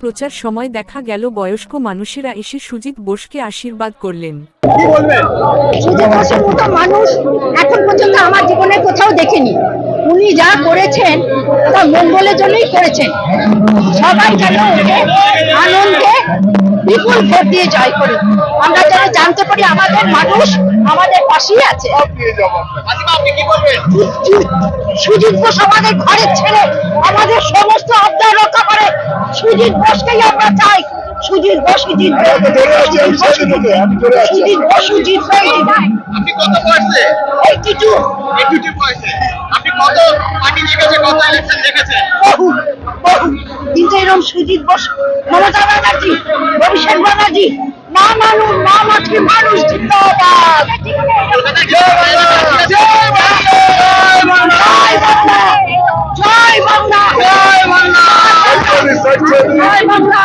প্রচার সময় দেখা গেল বয়স্ক মানুষেরা এসে সুজিত বোসকে আশীর্বাদ করলেন। সুজিত বোসের মতো মানুষ এখন পর্যন্ত আমার জীবনে কোথাও দেখিনি। উনি যা করেছেন তা মঙ্গলের জন্যই করেছেন। সবাই যেন ওকে আনন্দে বিপুল ভোট দিয়ে জয় করি। আমরা যেন জানতে পারি আমাদের মানুষ আমাদের পাশেই আছে। সুজিত বোস আমাদের ঘরের ছেলে, আমাদের সমস্ত আবদার রক্ষা করে। সুজিত বোসকেই আমরা চাই। সুজিত বোস জিতবে, সুজিত বোস জিতবে। আপনি কত বয়সে? 82 বয়সে আপনি কত পার্টি দেখেছেন, কত ইলেকশন দেখেছেন? বহু বহু, কিন্তু এরকম সুজিত বোস, মমতা ব্যানার্জি, অভিষেক ব্যানার্জি না মানুষ, না মাতৃ মানুষ জিন্দাবাদ। জয় বাংলা, জয় বাংলা, জয় বাংলা, জয় বাংলা।